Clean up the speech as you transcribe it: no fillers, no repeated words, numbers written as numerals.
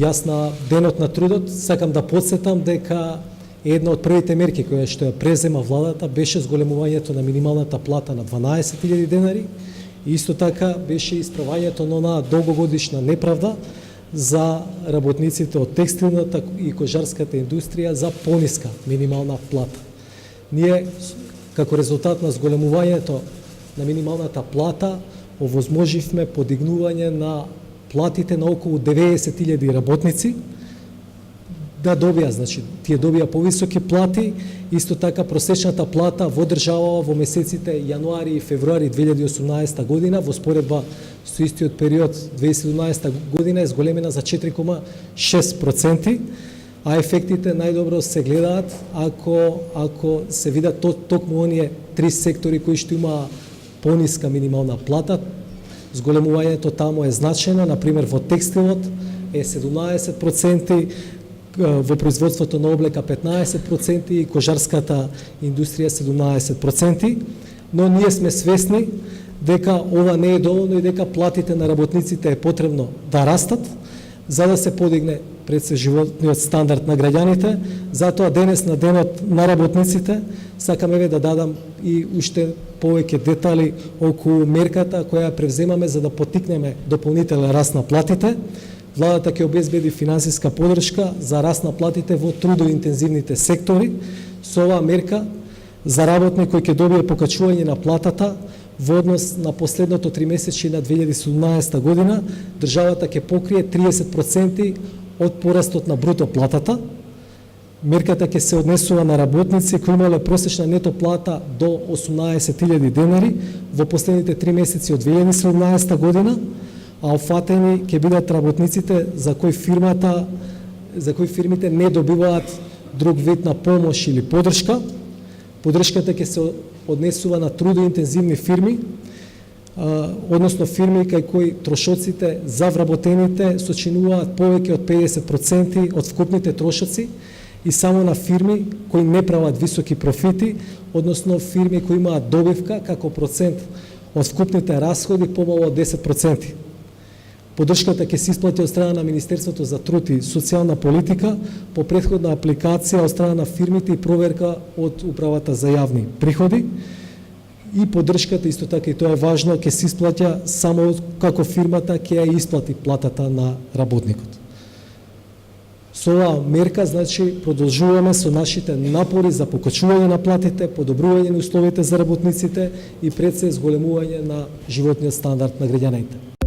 Јас на денот на трудот сакам да подсетам дека една од првите мерки која што ја презема владата беше зголемувањето на минималната плата на 12.000 денари и исто така беше исправањето на онаа долгогодишна неправда за работниците од текстилната и кожарската индустрија за пониска минимална плата. Ние, како резултат на зголемувањето на минималната плата, овозможивме подигнување на платите на околу 90.000 работници, да добија, значи, тие добија повисоки плати, исто така просечната плата во државава во месеците јануари и февруари 2018 година, во споредба со истиот период 2017 година е зголемена за 4,6%, а ефектите најдобро се гледаат ако се видат токму оние три сектори кои што има пониска минимална плата. Зголемувањето таму е значено, например во текстилот е 17%, во производството на облека 15% и кожарската индустрија 17%, но ние сме свесни дека ова не е доволно и дека платите на работниците е потребно да растат за да се подигне пред се животниот стандард на граѓаните. Затоа денес на денот на работниците сакаме да дадам и уште повеќе детали околу мерката која ја превземаме за да поттикнеме дополнителен раст на платите. Владата ќе обезбеди финансиска поддршка за раст на платите во трудоинтензивните сектори. Со оваа мерка за работник кој ќе добие покачување на платата во однос на последното тримесечје на 2017 година, државата ќе покрие 30% од порастот на бруто платата. Мерката ќе се однесува на работници кои имале просечна нето плата до 18.000 денари во последните 3 месеци од 2017 година, а офатени ќе бидат работниците за кои фирмите не добиваат друг вид на помош или поддршка. Поддршката ќе се однесува на трудоинтензивни фирми, односно фирми кај кои трошоците за вработените сочинуваат повеќе од 50% од вкупните трошоци и само на фирми кои не прават високи профити, односно фирми кои имаат добивка како процент од вкупните расходи помало од 10%. Поддршката ќе се исплати од страна на Министерството за труд и социјална политика по претходна апликација од страна на фирмите и проверка од Управата за јавни приходи. И поддршката, исто така и тоа е важно, ќе се исплаќа само како фирмата ќе ја исплати платата на работникот. Со оваа мерка, значи, продолжуваме со нашите напори за покачување на платите, подобрување на условите за работниците и пред се зголемување на животниот стандард на граѓаните.